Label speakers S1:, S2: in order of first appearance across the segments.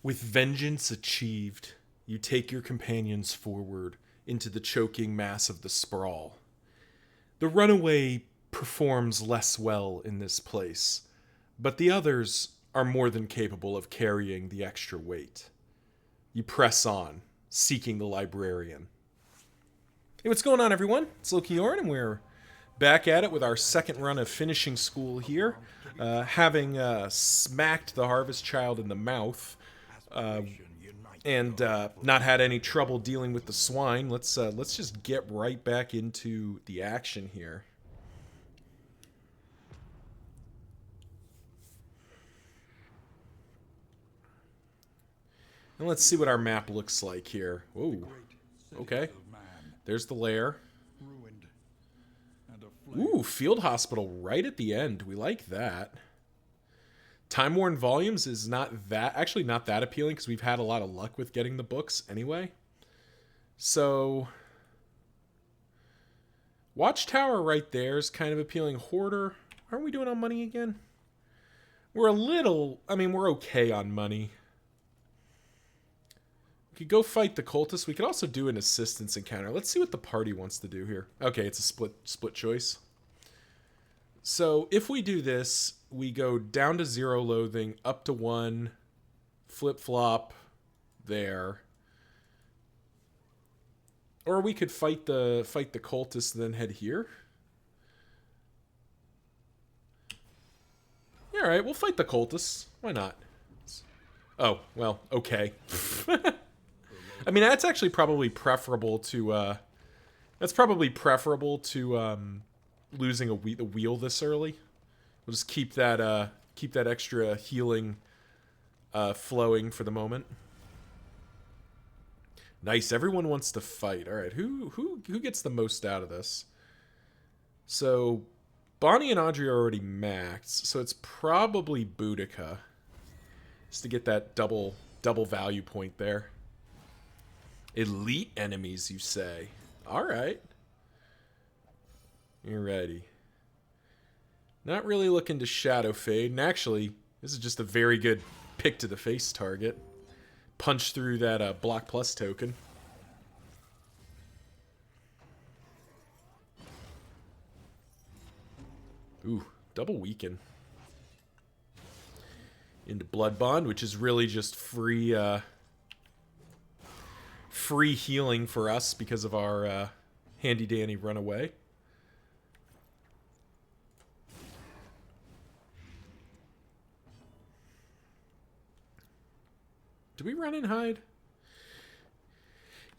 S1: With vengeance achieved, you take your companions forward into the choking mass of the Sprawl. The runaway performs less well in this place, but the others are more than capable of carrying the extra weight. You press on, seeking the librarian. Hey, what's going on, everyone? It's Loki Orn, and we're back at it with our second run of finishing school here. Having smacked the Harvest Child in the mouth, and not had any trouble dealing with the swine. Let's just get right back into the action here. And let's see what our map looks like here. Ooh, okay. There's the lair. Ooh, field hospital right at the end. We like that. Time Worn Volumes is not that appealing because we've had a lot of luck with getting the books anyway. So Watchtower right there is kind of appealing. Hoarder, aren't we doing on money again? We're we're okay on money. We could go fight the cultists. We could also do an assistance encounter. Let's see what the party wants to do here. Okay, it's a split choice. So if we do this, we go down to 0 loathing, up to 1, flip-flop there. Or we could fight the cultists and then head here. Yeah, all right, we'll fight the cultists. Why not? Oh, well, okay. I mean, that's actually probably preferable to losing the wheel this early. We'll just keep that extra healing flowing for the moment. Nice. Everyone wants to fight. All right. Who gets the most out of this? So Bonnie and Audrey are already maxed, so it's probably Boudica, just to get that double value point there. Elite enemies, you say? All right. You're ready. Not really looking to Shadow Fade. And actually, this is just a very good pick to the face target. Punch through that Block Plus token. Ooh, double weaken. Into Blood Bond, which is really just free healing for us because of our handy dandy runaway. Do we run and hide?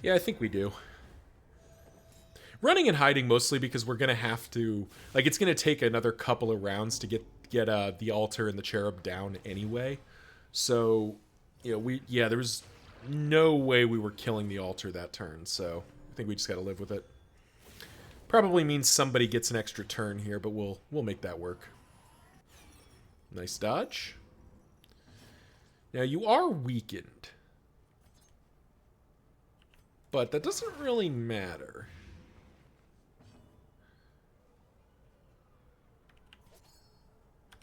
S1: Yeah, I think we do. Running and hiding mostly because we're going to have to... Like, it's going to take another couple of rounds to get the altar and the cherub down anyway. So, there was no way we were killing the altar that turn. So, I think we just got to live with it. Probably means somebody gets an extra turn here, but we'll make that work. Nice dodge. Now, you are weakened, but that doesn't really matter.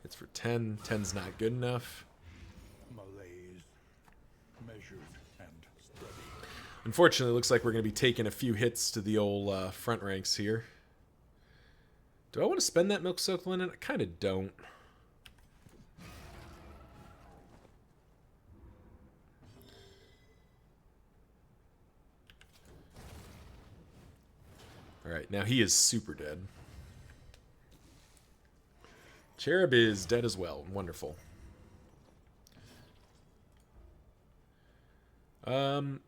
S1: It's for 10. 10's not good enough.
S2: Malaise, measured and steady.
S1: Unfortunately, it looks like we're going to be taking a few hits to the old front ranks here. Do I want to spend that milk-soaked linen? I kind of don't. Alright, now he is super dead. Cherub is dead as well. Wonderful.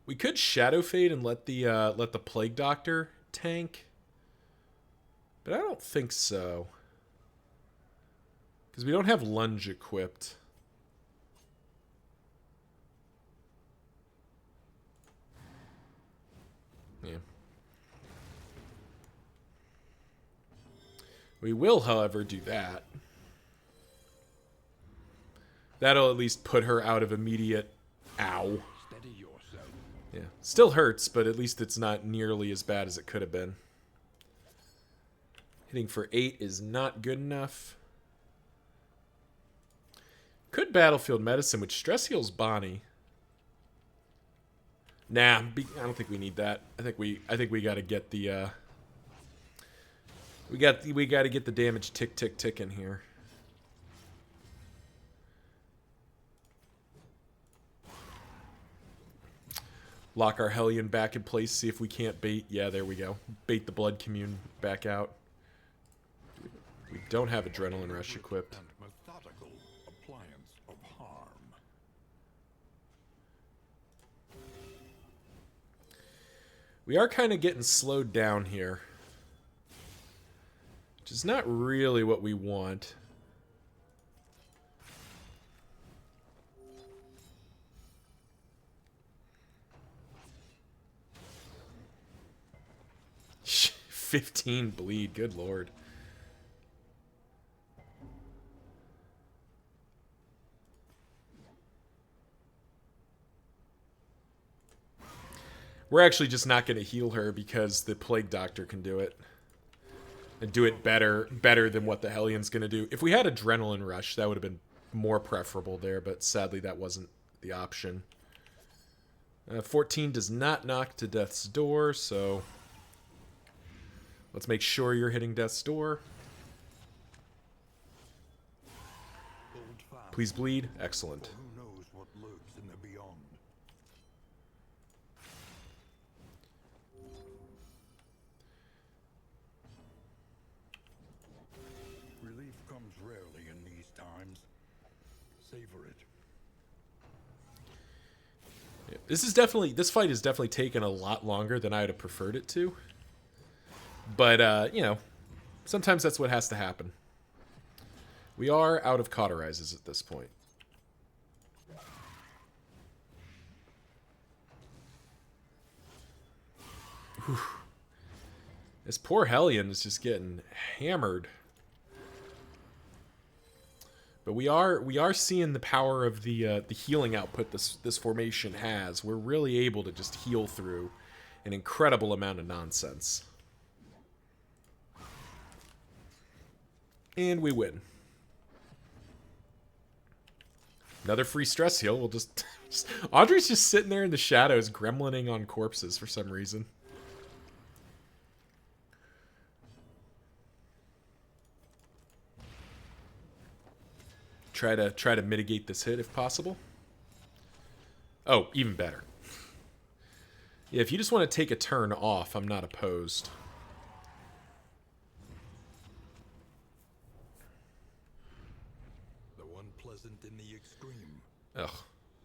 S1: We could Shadow Fade and let the Plague Doctor tank. But I don't think so. Because we don't have Lunge equipped. Yeah. We will, however, do that. That'll at least put her out of immediate... Ow.
S2: Steady yourself.
S1: Yeah. Still hurts, but at least it's not nearly as bad as it could have been. Hitting for 8 is not good enough. Could Battlefield Medicine, which stress heals Bonnie. Nah, I don't think we need that. I think we got to get the we got to get the damage tick in here. Lock our Hellion back in place, see if we can't bait. Yeah, there we go. Bait the Blood Commune back out. We don't have Adrenaline Rush equipped.
S2: And methodical appliance of harm.
S1: We are kind of getting slowed down here, which is not really what we want. Shh, 15 bleed, good lord. We're actually just not going to heal her because the Plague Doctor can do it. And do it better than what the Hellion's going to do. If we had Adrenaline Rush, that would have been more preferable there, but sadly that wasn't the option. 14 does not knock to Death's Door, so let's make sure you're hitting Death's Door. Please bleed. Excellent.
S2: Who knows what lurks in the beyond? Relief comes rarely in these times. Savor it.
S1: Yeah, this fight has definitely taken a lot longer than I would have preferred it to. But, you know, sometimes that's what has to happen. We are out of cauterizes at this point. Whew. This poor Hellion is just getting hammered. But we are seeing the power of the healing output this formation has. We're really able to just heal through an incredible amount of nonsense. And we win. Another free stress heal. We'll just Audrey's just sitting there in the shadows, gremlining on corpses for some reason. Try to mitigate this hit if possible. Oh, even better. Yeah, if you just want to take a turn off, I'm not opposed.
S2: The one pleasant in the extreme.
S1: Ugh.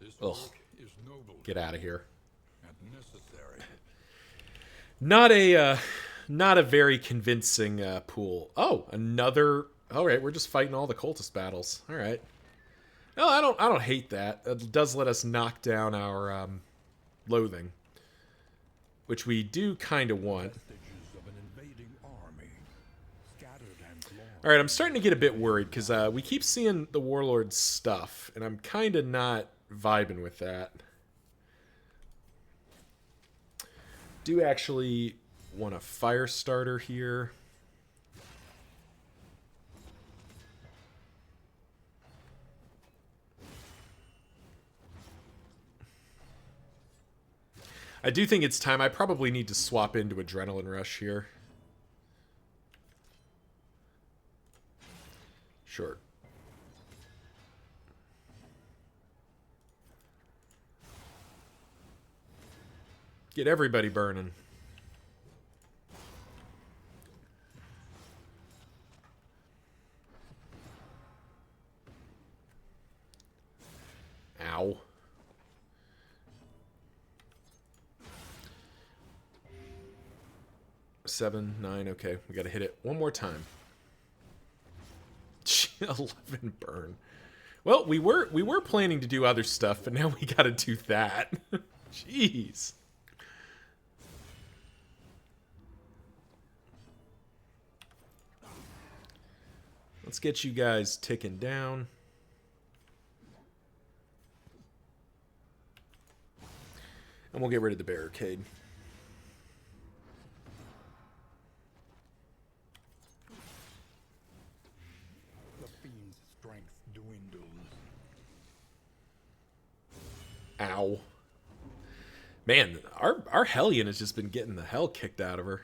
S2: This
S1: Ugh.
S2: work is noble
S1: Get out of here.
S2: and necessary.
S1: Not a very convincing pool. Oh, another. All right, we're just fighting all the cultist battles. All right. No, I don't hate that. It does let us knock down our loathing, which we do kind of want.
S2: Vestiges of an invading army, scattered and lost.
S1: All right, I'm starting to get a bit worried because we keep seeing the Warlord's stuff, and I'm kind of not vibing with that. Do actually want a fire starter here. I do think it's time. I probably need to swap into Adrenaline Rush here. Sure. Get everybody burning. Ow. Seven, 9, okay. We gotta hit it one more time. 11 burn. Well, we were planning to do other stuff, but now we gotta do that. Jeez. Let's get you guys ticking down. And we'll get rid of the barricade.
S2: The fiend's strength dwindles.
S1: Ow. Man, our Hellion has just been getting the hell kicked out of her.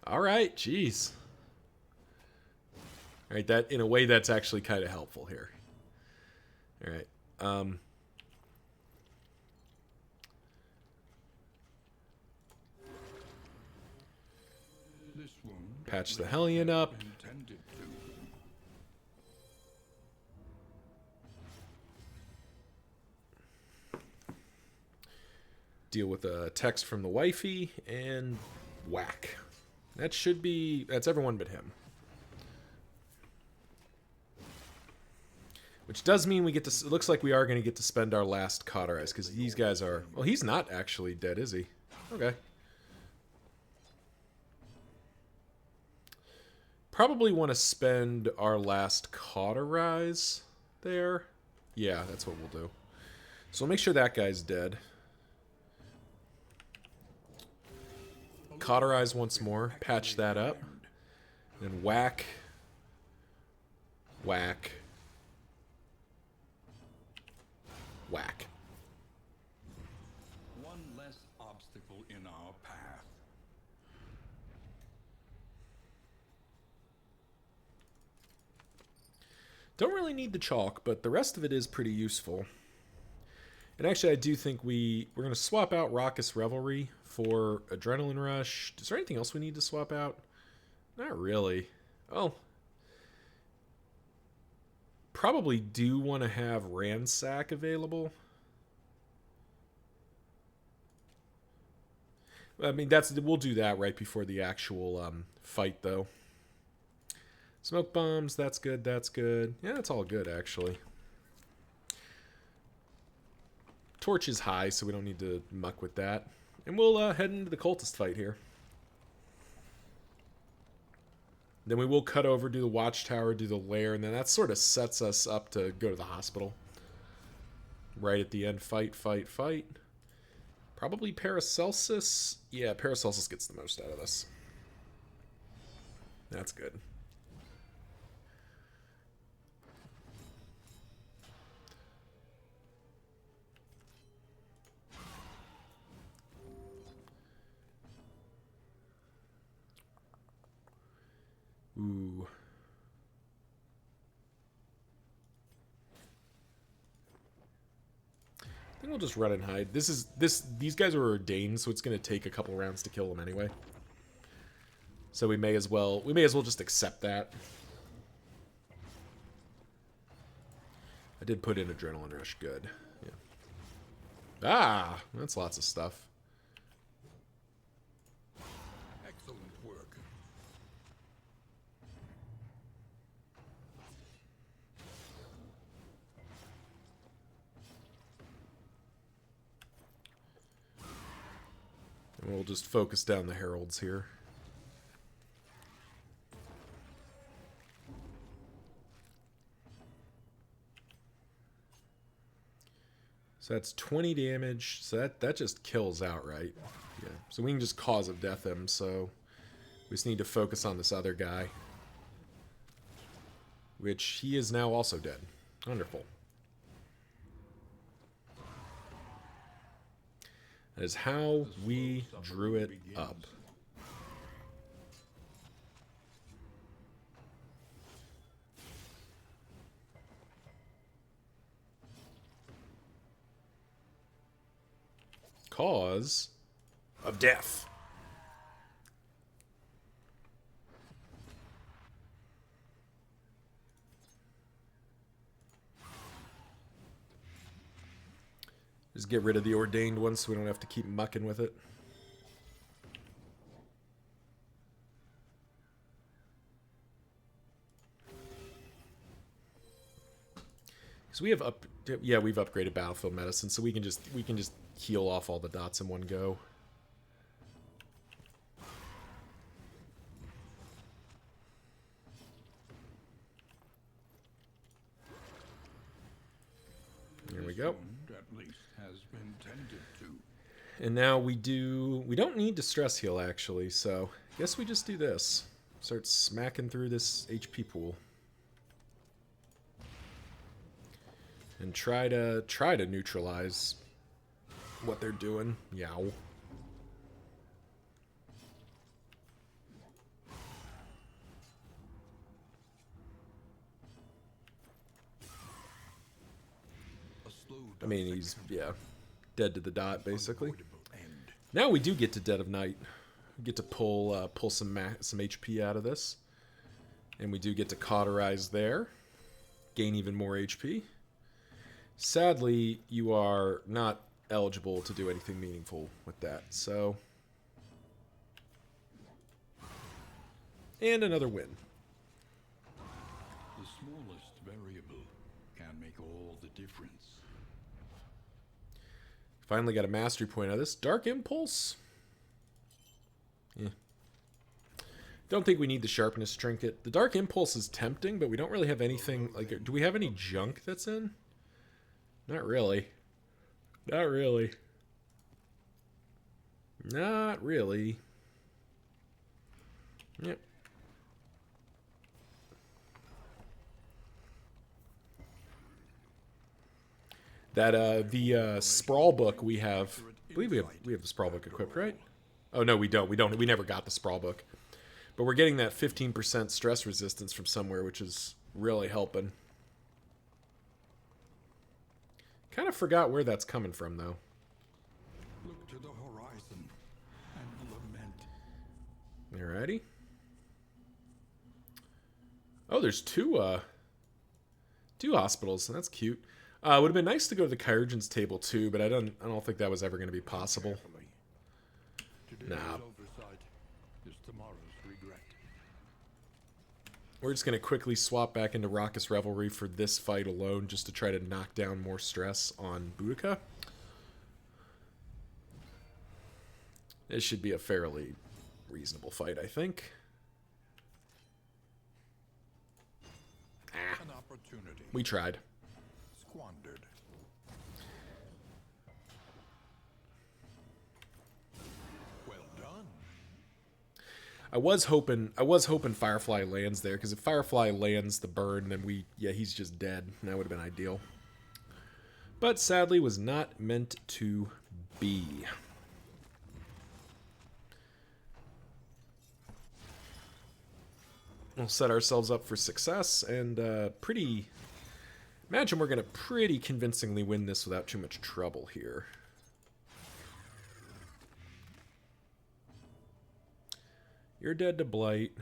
S1: All right, jeez. All right, that in a way that's actually kind of helpful here. All right.
S2: This wound
S1: Patch the Hellion up.
S2: intended to.
S1: Deal with a text from the wifey and whack. That should be... That's everyone but him. Which does mean we get to... It looks like we are going to get to spend our last cauterize, because these guys are... Well, he's not actually dead, is he? Okay. Probably want to spend our last cauterize there. Yeah, that's what we'll do. So we'll make sure that guy's dead. Cauterize once more. Patch that up. Then whack. Whack. Whack.
S2: One less obstacle in our path.
S1: Don't really need the chalk, but the rest of it is pretty useful. And actually, I do think we're going to swap out Raucous Revelry for Adrenaline Rush. Is there anything else we need to swap out? Not really. Oh. Probably do want to have Ransack available. I mean, we'll do that right before the actual fight, though. Smoke bombs, that's good, that's good. Yeah, that's all good, actually. Torch is high, so we don't need to muck with that. And we'll head into the cultist fight here. Then we will cut over, do the watchtower, do the lair, and then that sort of sets us up to go to the hospital. Right at the end, fight, fight, fight. Probably Paracelsus. Yeah, Paracelsus gets the most out of this. That's good. Ooh. I think we'll just run and hide. These guys are ordained, so it's going to take a couple rounds to kill them anyway. So we may as well just accept that. I did put in Adrenaline Rush, good. Yeah. Ah, that's lots of stuff.
S2: Excellent work.
S1: And we'll just focus down the heralds here. So that's 20 damage. So that just kills outright. Yeah. So we can just cause of death him. So we just need to focus on this other guy, which he is now also dead. Wonderful. That is how we drew it up. Cause of death. Just get rid of the ordained one so we don't have to keep mucking with it. Because we have we've upgraded battlefield medicine, so we can just heal off all the dots in one go. There we go.
S2: At least has been tended to.
S1: And now we don't need to stress heal actually, so I guess we just do this. Start smacking through this HP pool. And try to neutralize what they're doing. Yow. I mean, he's, yeah, dead to the dot, basically. Now we do get to Dead of Night. We get to pull some HP out of this. And we do get to cauterize there. Gain even more HP. Sadly, you are not eligible to do anything meaningful with that, so... And another win.
S2: The smallest variable can make all the difference.
S1: Finally got a mastery point out of this. Dark Impulse? Yeah. Don't think we need the Sharpness Trinket. The Dark Impulse is tempting, but we don't really have anything... Like, do we have any junk that's in? Not really. Not really. Not really. Yep. That the Sprawl book we have, I believe we have the Sprawl book equipped, right? Oh no, we don't. We never got the Sprawl book. But we're getting that 15% stress resistance from somewhere, which is really helping. Kind of forgot where that's coming from though.
S2: Look to the horizon and lament.
S1: Alrighty. Oh, there's two hospitals, and that's cute. It would have been nice to go to the Chirurgeon's table too, but I don't think that was ever going to be possible.
S2: Today's
S1: Nah.
S2: oversight is tomorrow's regret.
S1: We're just going to quickly swap back into Raucous Revelry for this fight alone, just to try to knock down more stress on Boudica. This should be a fairly reasonable fight, I think.
S2: An opportunity
S1: We tried.
S2: squandered. Well done.
S1: I was hoping Firefly lands there, because if Firefly lands the burn, then he's just dead. And that would have been ideal. But sadly was not meant to be. We'll set ourselves up for success, and imagine we're going to pretty convincingly win this without too much trouble here. You're dead to Blight.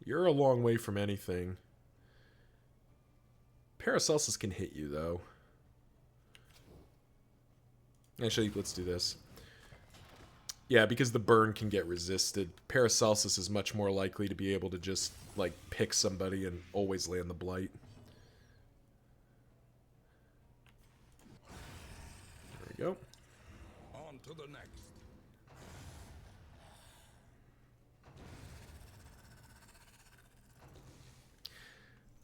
S1: You're a long way from anything. Paracelsus can hit you, though. Actually, let's do this. Yeah, because the burn can get resisted, Paracelsus is much more likely to be able to just, like, pick somebody and always land the Blight. There we go.
S2: On to the next.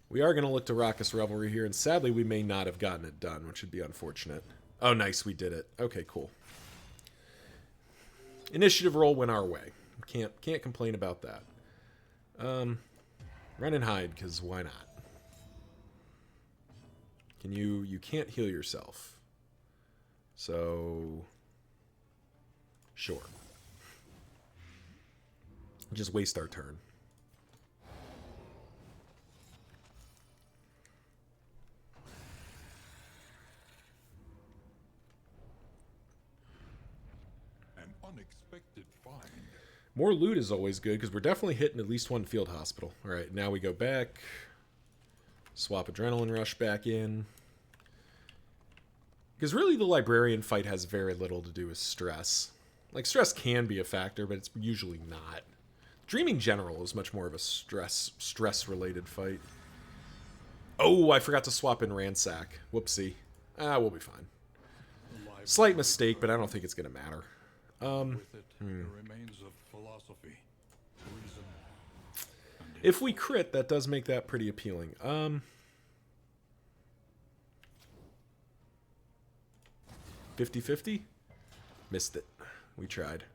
S1: We are going to look to Raucous Revelry here, and sadly we may not have gotten it done, which would be unfortunate. Oh, nice, we did it. Okay, cool. Initiative roll went our way. Can't complain about that. Run and hide, because why not? You can't heal yourself. So... Sure. Just waste our turn.
S2: An unexpected find.
S1: More loot is always good, because we're definitely hitting at least one field hospital. Alright, now we go back. Swap Adrenaline Rush back in. Because really the Librarian fight has very little to do with stress. Like, stress can be a factor, but it's usually not. Dreaming General is much more of a stress-related fight. Oh, I forgot to swap in Ransack. Whoopsie. We'll be fine. Slight mistake, but I don't think it's going to matter.
S2: With it, the remains of philosophy, reason, and
S1: If we crit, that does make that pretty appealing. 50-50? Missed it. We tried.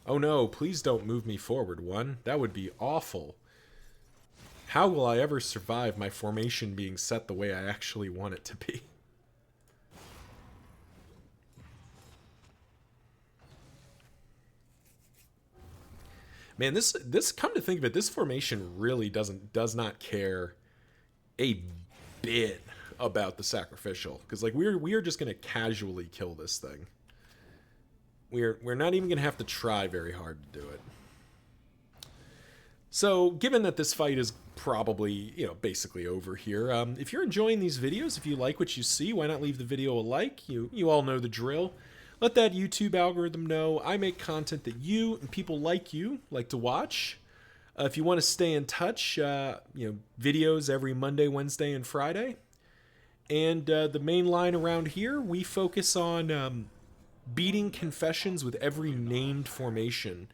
S1: Oh no, please don't move me forward, one. That would be awful. How will I ever survive my formation being set the way I actually want it to be? Man, this come to think of it, this formation really does not care a bit about the sacrificial, because like we are just gonna casually kill this thing. We're not even gonna have to try very hard to do it. So, given that this fight is probably, basically over here, if you're enjoying these videos, if you like what you see, why not leave the video a like? You all know the drill. Let that YouTube algorithm know I make content that you and people like you like to watch. If you want to stay in touch, videos every Monday, Wednesday, and Friday. And the main line around here, we focus on beating confessions with every named formation.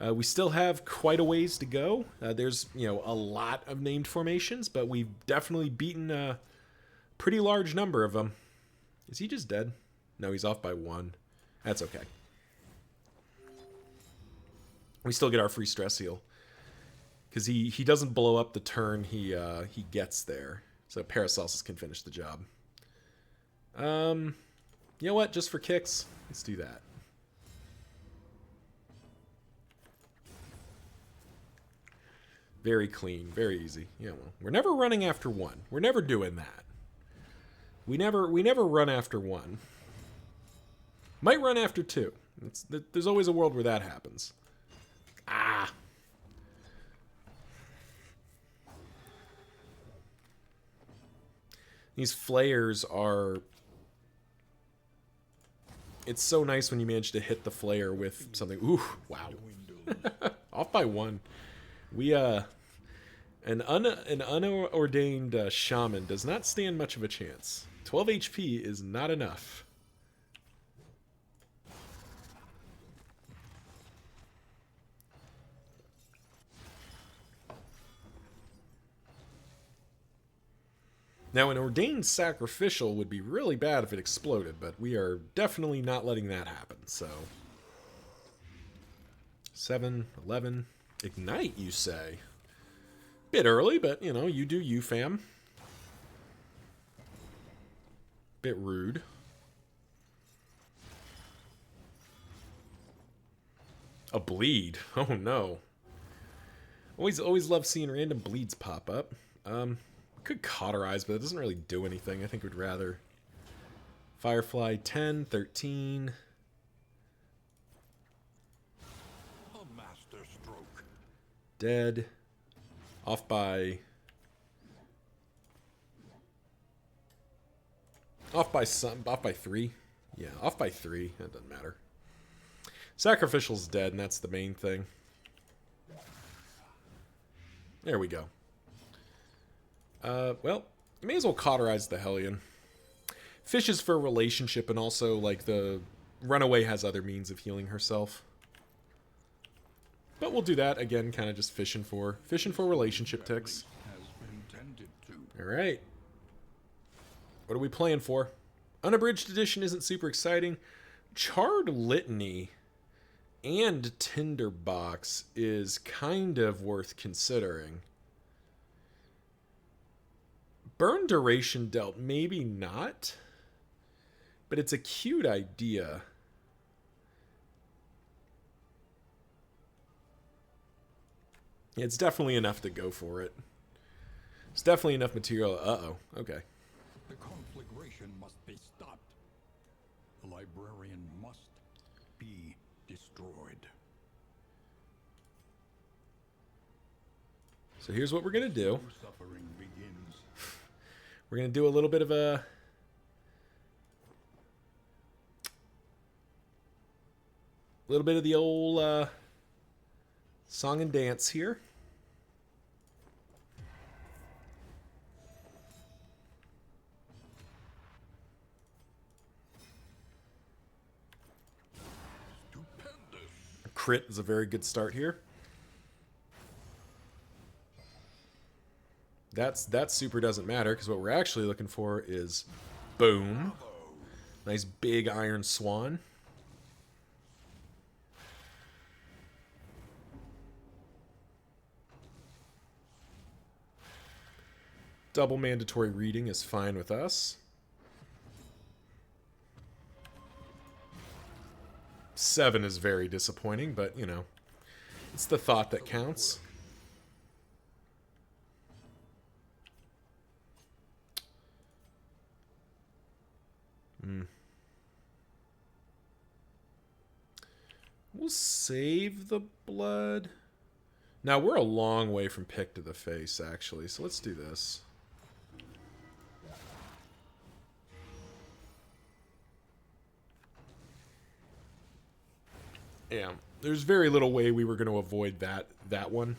S1: We still have quite a ways to go. There's, a lot of named formations, but we've definitely beaten a pretty large number of them. Is he just dead? No, he's off by 1. That's okay. We still get our free stress heal. Because he doesn't blow up the turn he gets there. So Paracelsus can finish the job. You know what? Just for kicks, let's do that. Very clean, very easy. Yeah, well, we're never running after 1. We're never doing that. We never run after 1. Might run after 2. There's always a world where that happens. Ah. These flayers are... It's so nice when you manage to hit the flayer with something. Ooh, wow. Off by 1. We, an unordained shaman does not stand much of a chance. 12 HP is not enough. Now, an ordained sacrificial would be really bad if it exploded, but we are definitely not letting that happen, so... 7, 11... Ignite, you say? Bit early, but, you do you, fam. Bit rude. A bleed. Oh, no. Always love seeing random bleeds pop up. Could cauterize, but it doesn't really do anything. I think we'd rather... Firefly, 10, 13... Dead. Off by 3. Yeah, off by 3. That doesn't matter. Sacrificial's dead, and that's the main thing. There we go. Well, you may as well cauterize the Hellion. Fish is for relationship, and also, like, the runaway has other means of healing herself. But we'll do that, again, kind of just fishing for relationship ticks. Alright. What are we playing for? Unabridged edition isn't super exciting. Charred Litany and Tinderbox is kind of worth considering. Burn Duration dealt, maybe not. But it's a cute idea. It's definitely enough to go for it. It's definitely enough material. Uh-oh. Okay.
S2: The conflagration must be stopped. The librarian must be destroyed.
S1: So here's what we're going to do.
S2: Suffering begins.
S1: We're going to do a little bit of a... little bit of the old song and dance here. Crit is a very good start here. That super doesn't matter, because what we're actually looking for is boom. Nice big iron swan. Double mandatory reading is fine with us. 7 is very disappointing, but, you know, it's the thought that counts. We'll save the blood. Now, we're a long way from pick to the face, actually, so let's do this. Yeah, there's very little way we were going to avoid that one.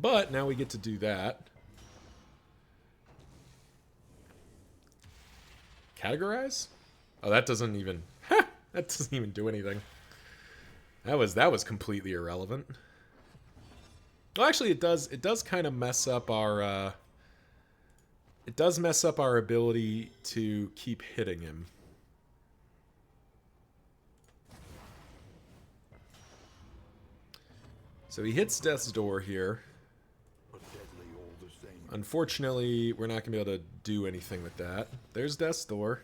S1: But now we get to do that. Categorize? Oh, that doesn't even... that doesn't even do anything. That was completely irrelevant. Well, actually, it does kind of mess up our... it does mess up our ability to keep hitting him. So he hits Death's Door here. Unfortunately, we're not going to be able to do anything with that. There's Death's Door.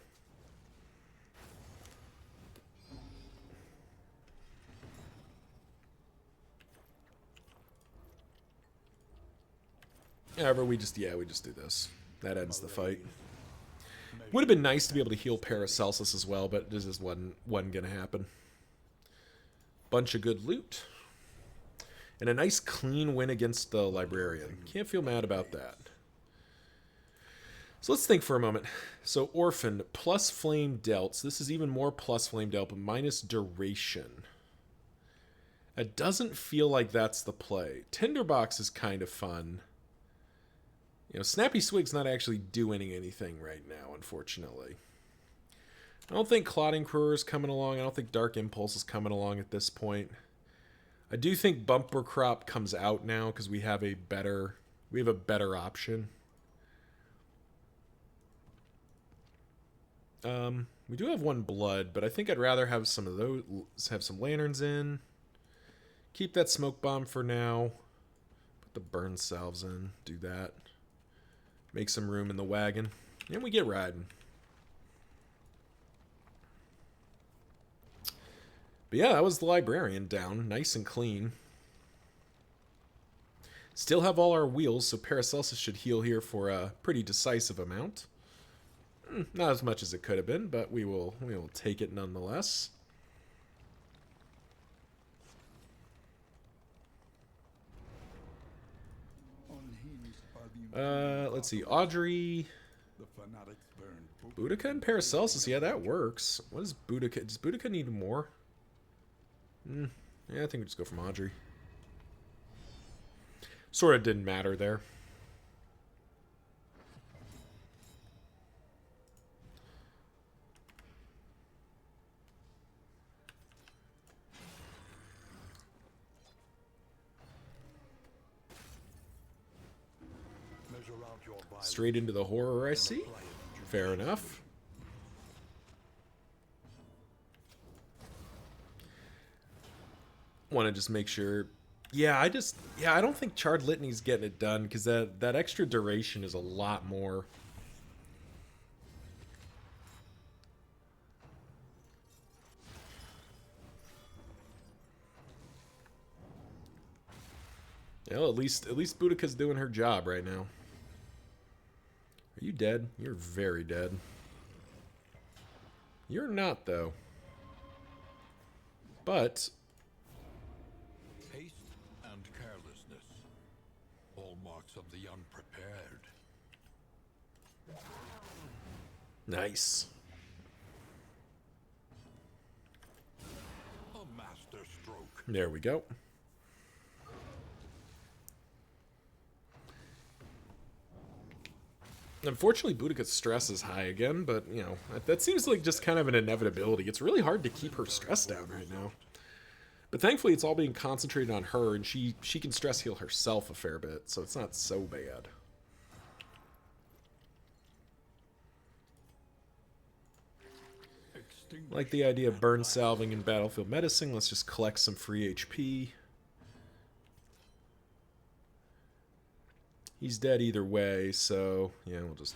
S1: However, we just do this. That ends the fight. Would have been nice to be able to heal Paracelsus as well, but this is wasn't going to happen. Bunch of good loot. And a nice clean win against the Librarian. Can't feel mad about that. So let's think for a moment. So Orphan, plus Flame dealt. So this is even more plus Flame dealt, but minus duration. It doesn't feel like that's the play. Tinderbox is kind of fun. You know, Snappy Swig's not actually doing anything right now, unfortunately. I don't think Clotting Cruer is coming along. I don't think Dark Impulse is coming along at this point. I do think Bumper Crop comes out now because we have a better option. We do have one blood, but I think I'd rather have some of those, have some lanterns in. Keep that smoke bomb for now. Put the burn salves in. Do that. Make some room in the wagon. And we get riding. But yeah, that was the Librarian down. Nice and clean. Still have all our wheels, so Paracelsus should heal here for a pretty decisive amount. Not as much as it could have been, but we will take it nonetheless. Let's see. Audrey, Boudica, and Paracelsus. Yeah, that works. What is Boudica? Does Boudica need more? Yeah, I think we just go from Audrey. Sort of didn't matter there. Straight into the horror, I see. Fair enough. Want to just make sure. Yeah, I don't think Charred Litany's getting it done because that extra duration is a lot more. Well, at least Boudica's doing her job right now. Are you dead? You're very dead. You're not, though. But
S2: haste and carelessness, hallmarks of the unprepared.
S1: nice.
S2: A master stroke.
S1: There we go. Unfortunately, Boudica's stress is high again, but, you know, that seems like just kind of an inevitability. It's really hard to keep her stress down right now. But thankfully, it's all being concentrated on her, and she can stress heal herself a fair bit, so it's not so bad. Like the idea of burn salving and battlefield medicine. Let's just collect some free HP. He's dead either way, so yeah, we'll just...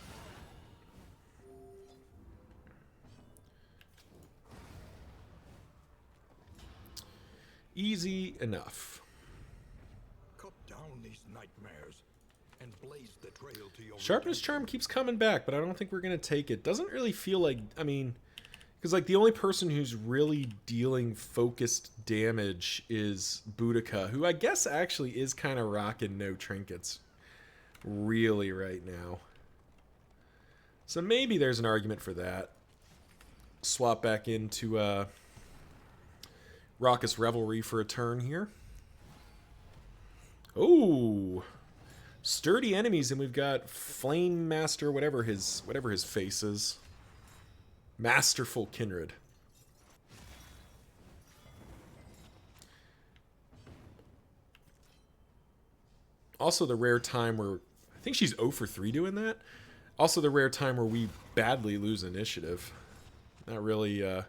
S1: Easy enough.
S2: Cut down these nightmares and blaze the trail to your
S1: Sharpness Charm keeps coming back, but I don't think we're going to take it. Doesn't really feel like... I mean... Because, like, the only person who's really dealing focused damage is Boudica, who I guess actually is kind of rocking no trinkets really right now. So maybe there's an argument for that. Swap back into Raucous Revelry for a turn here. Oh! Sturdy enemies, and we've got Flame Master, whatever his face is. Masterful Kindred. Also the rare time where... I think she's 0 for 3 doing that. Also the rare time where we badly lose initiative. Not really a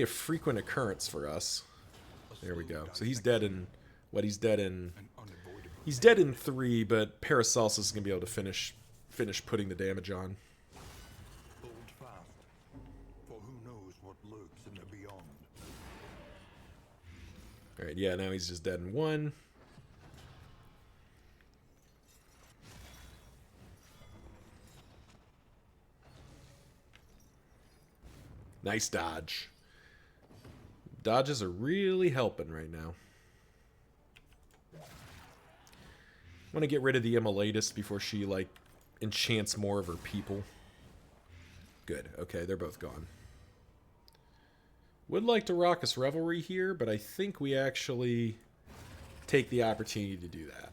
S1: frequent occurrence for us. There we go. So he's dead in... What, he's dead in... He's dead in 3, but Paracelsus is going to be able to finish putting the damage on. Alright, yeah, now he's just dead in 1. Nice dodge. Dodges are really helping right now. Want to get rid of the Immolatus before she, like, enchants more of her people. Good. Okay, they're both gone. Would like to Raucous Revelry here, but I think we actually take the opportunity to do that.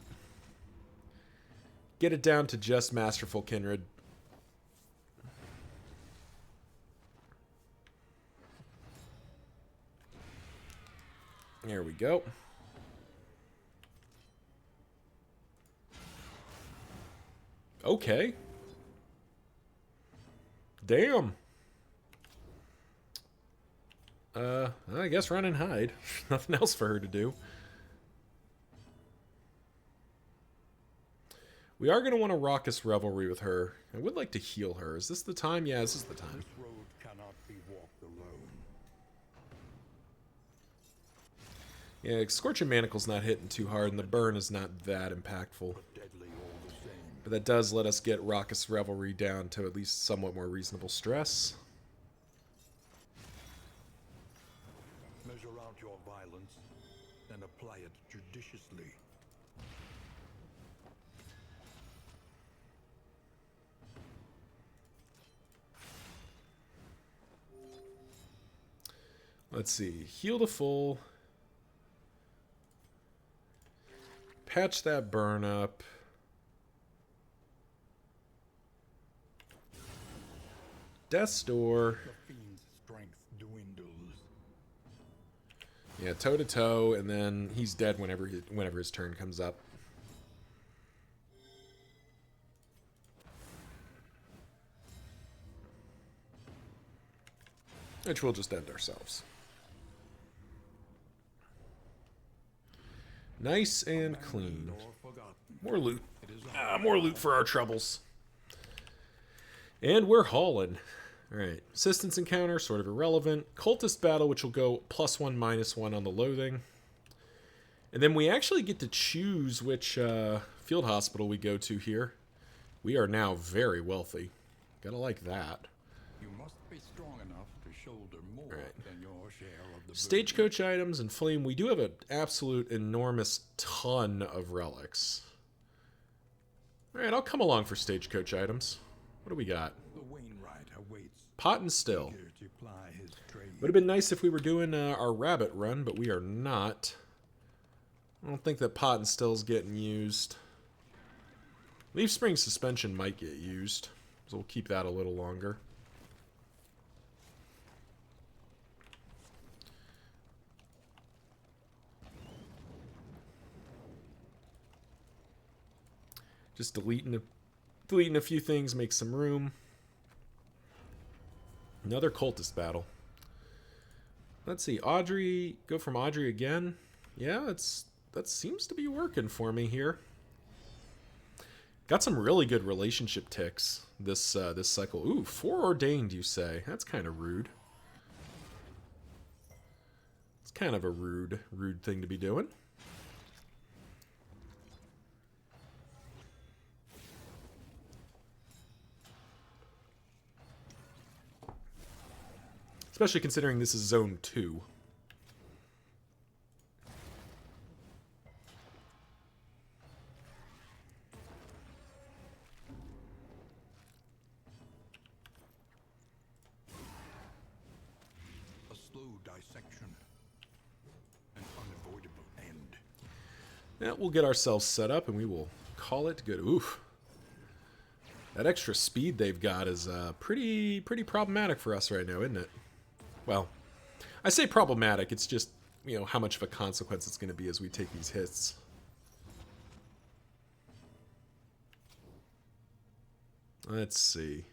S1: Get it down to just Masterful Kindred. There we go. Okay. Damn. I guess run and hide. Nothing else for her to do. We are going to want a Raucous Revelry with her. I would like to heal her. Is this the time? Yeah, this is the time.
S2: This road cannot be walked alone.
S1: Yeah, Scorching Manacle's not hitting too hard, and the burn is not that impactful.
S2: But deadly all the same.
S1: But that does let us get Raucous Revelry down to at least somewhat more reasonable stress.
S2: Measure out your violence and apply it judiciously.
S1: Let's see. Heal to full. Patch that burn up. Death's Door.
S2: The fiend's strength dwindles.
S1: Yeah, toe to toe, and then he's dead whenever his turn comes up. Which we'll just end ourselves. Nice and clean. More loot. More loot for our troubles. And we're hauling. Alright. Assistance encounter, sort of irrelevant. Cultist battle, which will go +1, -1 on the loathing. And then we actually get to choose which field hospital we go to here. We are now very wealthy. Gotta like that.
S2: You must be strong enough to shoulder more than your share of the
S1: Stagecoach items and flame. We do have an absolute enormous ton of relics. Alright, I'll come along for stagecoach items. What do we got?
S2: The Wainwright awaits.
S1: Pot and Still.
S2: Eager to ply his trade.
S1: Would have been nice if we were doing our rabbit run, but we are not. I don't think that Pot and Still's getting used. Leaf Spring Suspension might get used, so we'll keep that a little longer. Just deleting a few things, make some room. Another cultist battle. Let's see. Audrey. Go from Audrey again. Yeah, that seems to be working for me here. Got some really good relationship ticks this cycle. Ooh, foreordained, you say? That's kind of rude. It's kind of a rude thing to be doing. Especially considering this is Zone 2.
S2: A slow dissection. An unavoidable end.
S1: Yeah, we'll get ourselves set up and we will call it good. Oof. That extra speed they've got is pretty problematic for us right now, isn't it? Well, I say problematic. It's just, you know, how much of a consequence it's going to be as we take these hits. Let's see.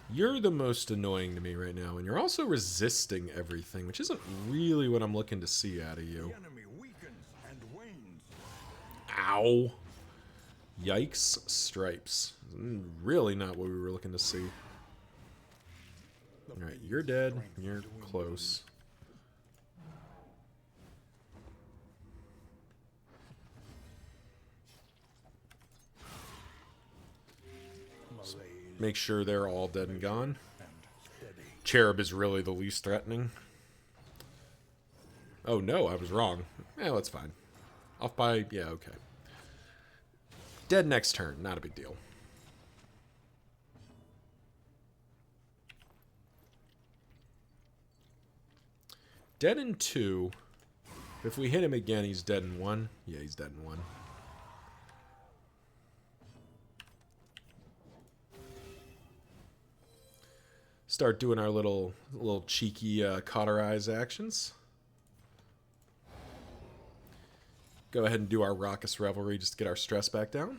S1: You're the most annoying to me right now, and you're also resisting everything, which isn't really what I'm looking to see out of you.
S2: The enemy weakens and wanes.
S1: Ow. Yikes, stripes. Really not what we were looking to see. Alright, you're dead. You're close. Make sure they're all dead and gone. Cherub is really the least threatening. Oh no, I was wrong. Eh, that's fine. Off by... yeah, okay. Dead next turn, not a big deal. Dead in 2. If we hit him again, he's dead in 1. Yeah, he's dead in 1. Start doing our little cheeky cauterize actions. Go ahead and do our Raucous Revelry just to get our stress back down.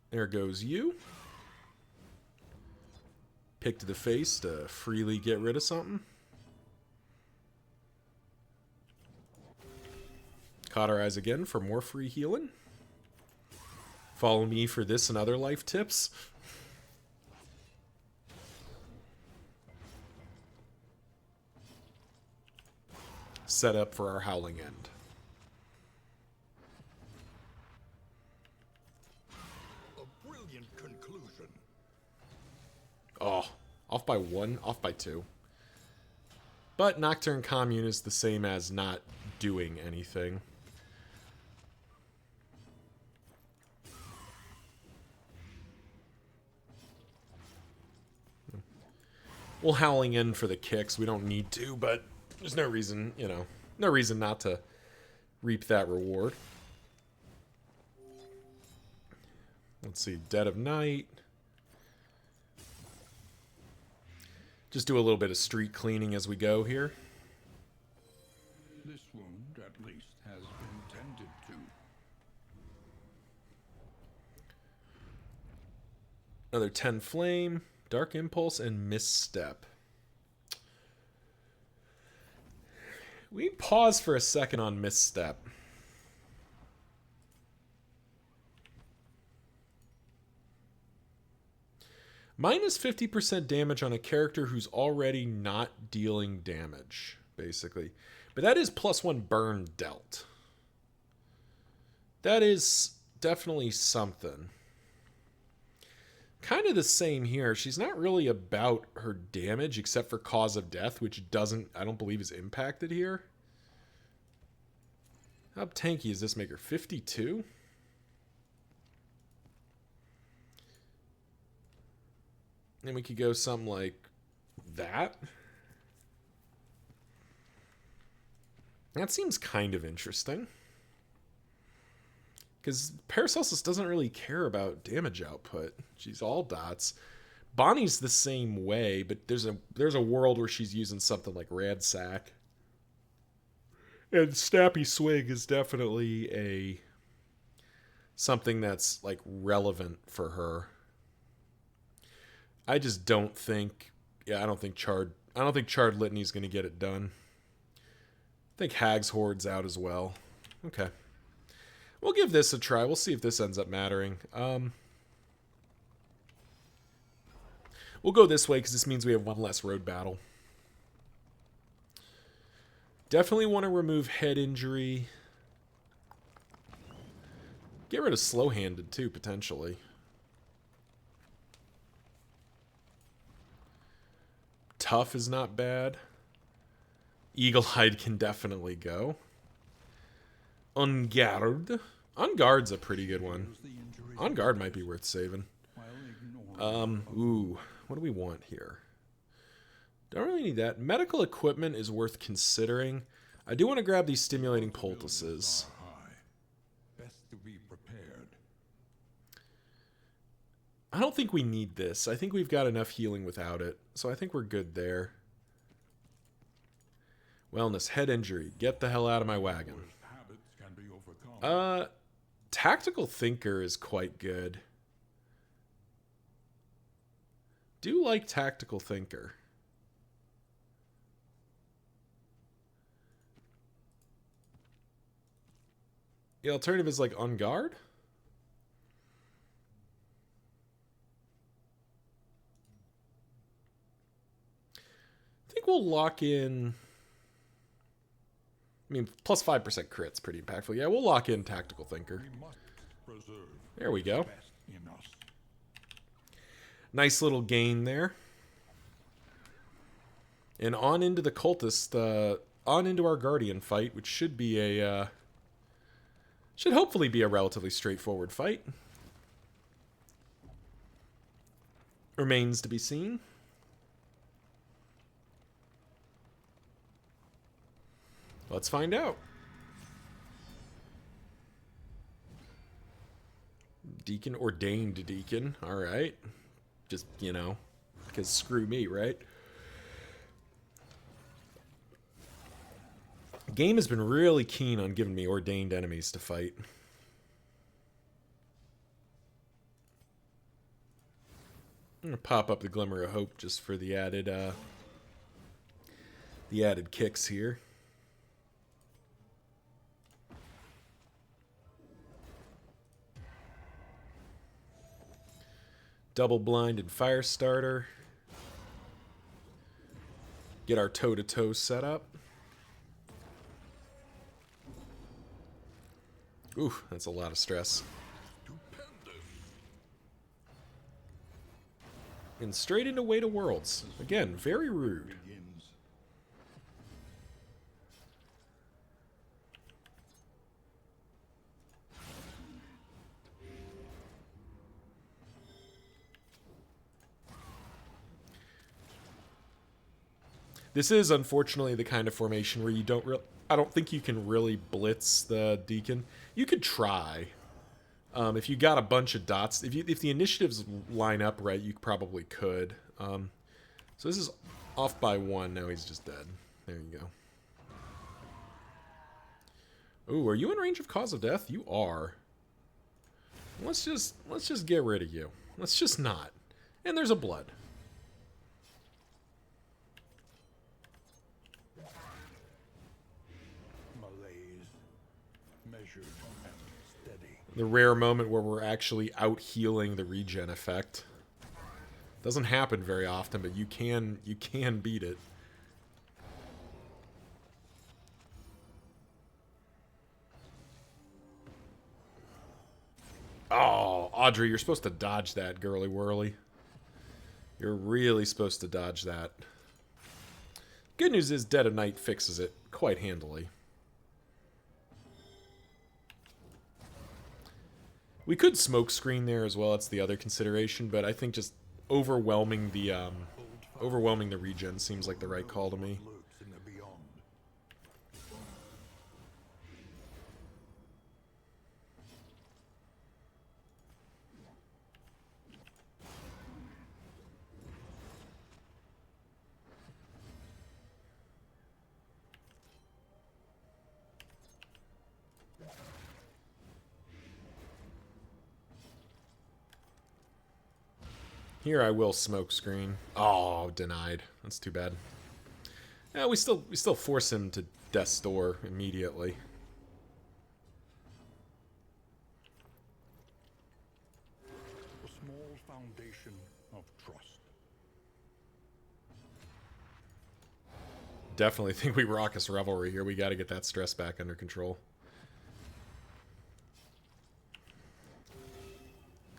S1: There goes you. Pick to the face to freely get rid of something. Cauterize again for more free healing. Follow me for this and other life tips. Set up for our Howling End.
S2: A brilliant conclusion.
S1: Oh, off by 1, off by 2. But Nocturne Commune is the same as not doing anything. We'll Howling in for the kicks. We don't need to, but there's no reason, you know, no reason not to reap that reward. Let's see, Dead of Night. Just do a little bit of street cleaning as we go here.
S2: This wound, at least, has been tended to.
S1: Another 10 Flame, Dark Impulse, and Misstep. We pause for a second on Misstep. Minus 50% damage on a character who's already not dealing damage, basically. But that is +1 burn dealt. That is definitely something. Kind of the same here. She's not really about her damage except for Cause of Death, which I don't believe is impacted here. How tanky is this maker? 52? And we could go something like that. That seems kind of interesting. Because Paracelsus doesn't really care about damage output. She's all dots. Bonnie's the same way, but there's a world where she's using something like Radsack. And Snappy Swing is definitely something that's like relevant for her I just don't think. Yeah, I don't think Charred Litany is going to get it done. I think Hag's Horde's out as well. Okay. We'll give this a try. We'll see if this ends up mattering. We'll go this way because this means we have one less road battle. Definitely want to remove head injury. Get rid of slow-handed too, potentially. Tough is not bad. Eagle-eyed can definitely go. On guard. On guard's a pretty good one. On guard might be worth saving. Ooh, what do we want here? Don't really need that. Medical equipment is worth considering. I do want to grab these stimulating poultices.
S2: Best to be prepared.
S1: I don't think we need this. I think we've got enough healing without it. So I think we're good there. Wellness, head injury. Get the hell out of my wagon.
S2: Habits can be overcome.
S1: Tactical Thinker is quite good. Do like Tactical Thinker. The alternative is like On Guard? I think we'll lock in. I mean, plus 5% crit's pretty impactful. Yeah, we'll lock in Tactical Thinker.
S2: We must preserve
S1: There we go.
S2: the best in us.
S1: Nice little gain there. And on into the cultist, on into our Guardian fight, which should be a, should hopefully be a relatively straightforward fight. Remains to be seen. Let's find out. Deacon, ordained deacon. All right. Just, you know, because screw me, right? Game has been really keen on giving me ordained enemies to fight. I'm gonna pop up the Glimmer of Hope just for the added kicks here. Double blinded fire starter. Get our toe-to-toe set up. Ooh, that's a lot of stress. And straight into Way to Worlds. Again, very rude. This is unfortunately the kind of formation where you don't I don't think you can really blitz the Deacon. You could try. If you got a bunch of dots, if the initiatives line up right, you probably could. So this is off by 1. Now he's just dead. There you go. Ooh, are you in range of cause of death? You are. Let's just get rid of you. Let's just not. And there's a blood.
S2: Measured and steady.
S1: The rare moment where we're actually out healing the regen effect. Doesn't happen very often, but you can beat it. Oh, Audrey, you're supposed to dodge that, girly whirly. You're really supposed to dodge that. Good news is Dead of Night fixes it quite handily. We could smoke screen there as well. That's the other consideration, but I think just overwhelming the regen seems like the right call to me.
S2: Lurks in the beyond.
S1: Here I will smoke screen. Oh, denied. That's too bad. Yeah, we still force him to death's door immediately.
S2: A small foundation of trust.
S1: Definitely think we raucous revelry here. We got to get that stress back under control.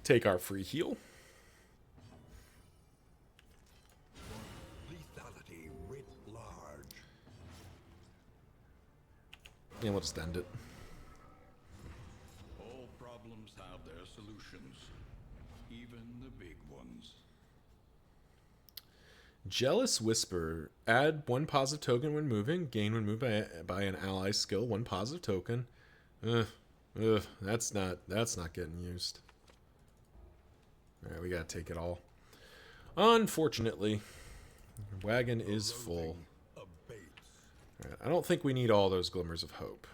S1: Take our free heal.
S2: Lethality writ large.
S1: And we'll just end it.
S2: All problems have their solutions, even the big ones.
S1: Jealous Whisper. Add 1 positive token when moving. Gain when moved by an ally skill. 1 positive token. That's not getting used. Alright, we gotta take it all. Unfortunately, wagon is full. Alright, I don't think we need all those glimmers of hope.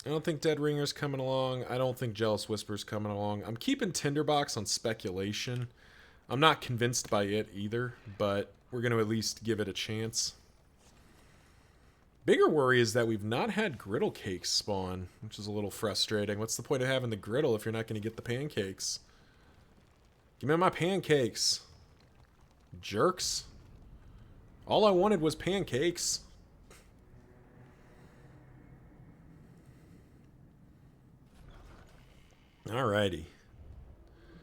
S1: I don't think Dead Ringer's coming along. I don't think Jealous Whisper's coming along. I'm keeping Tinderbox on speculation. I'm not convinced by it either, but we're going to at least give it a chance. Bigger worry is that we've not had griddle cakes spawn, which is a little frustrating. What's the point of having the griddle if you're not going to get the pancakes? Give me my pancakes. Jerks. All I wanted was pancakes. Alrighty.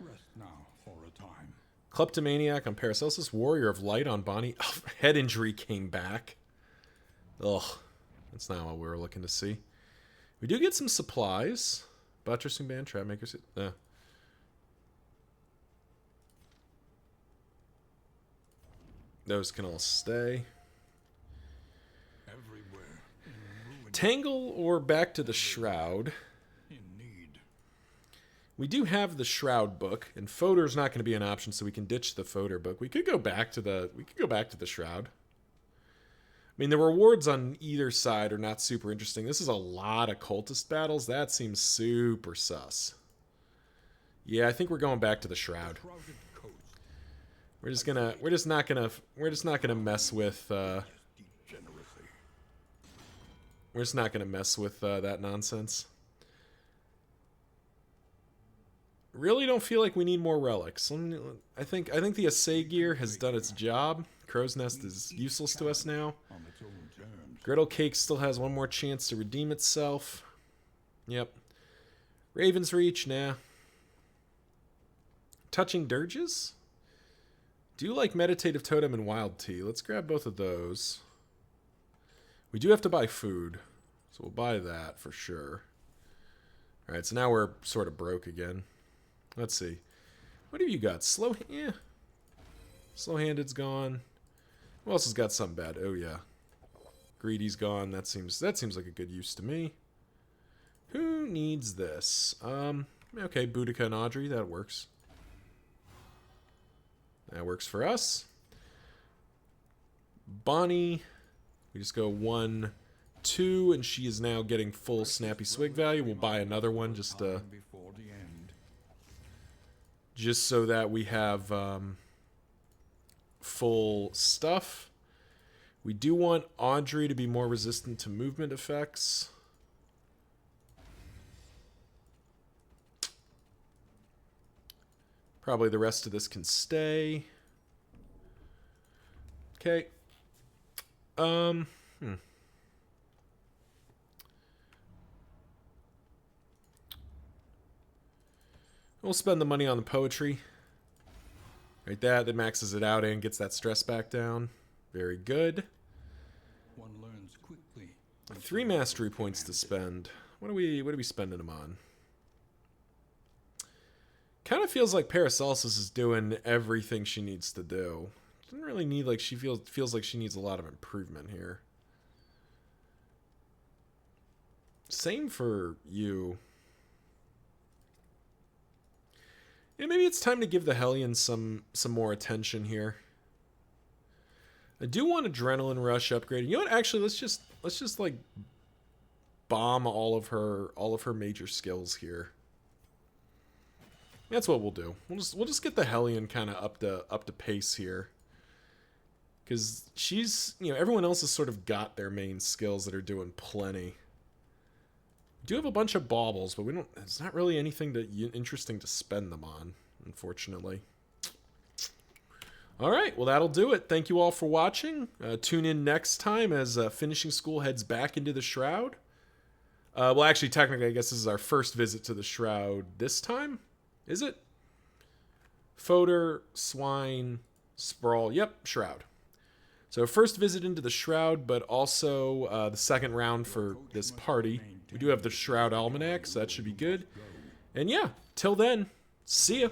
S2: Rest now for a time.
S1: Kleptomaniac on Paracelsus. Warrior of Light on Bonnie. Oh, head injury came back. Ugh. That's not what we were looking to see. We do get some supplies. Buttressing Band, Trapmakers. Those can all stay.
S2: Everywhere in ruin.
S1: Tangle or back to the Shroud.
S2: In need.
S1: We do have the Shroud book, and Foder's not going to be an option, so we can ditch the Foder book. We could go back to the Shroud. I mean, the rewards on either side are not super interesting. This is a lot of cultist battles. That seems super sus. Yeah, I think we're going back to the Shroud.
S2: Shrouded coast.
S1: We're just not gonna mess with
S2: Degeneracy.
S1: we're just not gonna mess with that nonsense. Really don't feel like we need more relics. I think the assay gear has done its job. Crow's Nest is useless to us now.
S2: On its own terms.
S1: Griddle Cake still has one more chance to redeem itself. Yep. Raven's Reach, nah. Touching Dirges? Do like Meditative Totem and Wild Tea. Let's grab both of those. We do have to buy food, so we'll buy that for sure. Alright, so now we're sort of broke again. Let's see. What have you got? Slow-handed's gone. Who else has got something bad? Oh yeah. Greedy's gone. That seems like a good use to me. Who needs this? Okay, Boudica and Audrey, that works. That works for us. Bonnie, we just go 1, 2, and she is now getting full Snappy Swig value. We'll buy another one just
S2: Before the end.
S1: so that we have full stuff. We do want Audrey to be more resistant to movement effects. Probably the rest of this can stay. Okay. We'll spend the money on the poetry. Right, that maxes it out and gets that stress back down. Very good.
S2: One learns quickly.
S1: 3 mastery points to spend. What are we spending them on? Kind of feels like Paracelsus is doing everything she needs to do. Doesn't really need, like, she feels like she needs a lot of improvement here. Same for you. Yeah, maybe it's time to give the Hellions some more attention here. I do want adrenaline rush upgrade. You know what? Actually, let's just like bomb all of her major skills here. That's what we'll do. We'll just get the Hellion kind of up to pace here. Because she's, you know, everyone else has sort of got their main skills that are doing plenty. We do have a bunch of baubles, but we don't. It's not really anything interesting to spend them on, unfortunately. All right, well that'll do it. Thank you all for watching. Tune in next time as Finishing School heads back into the Shroud. Well, actually, technically, I guess this is our first visit to the Shroud this time. Is it? Fodor, Swine, Sprawl. Yep, Shroud. So first visit into the Shroud, but also the second round for this party. We do have the Shroud Almanac, so that should be good. And yeah, till then, see ya.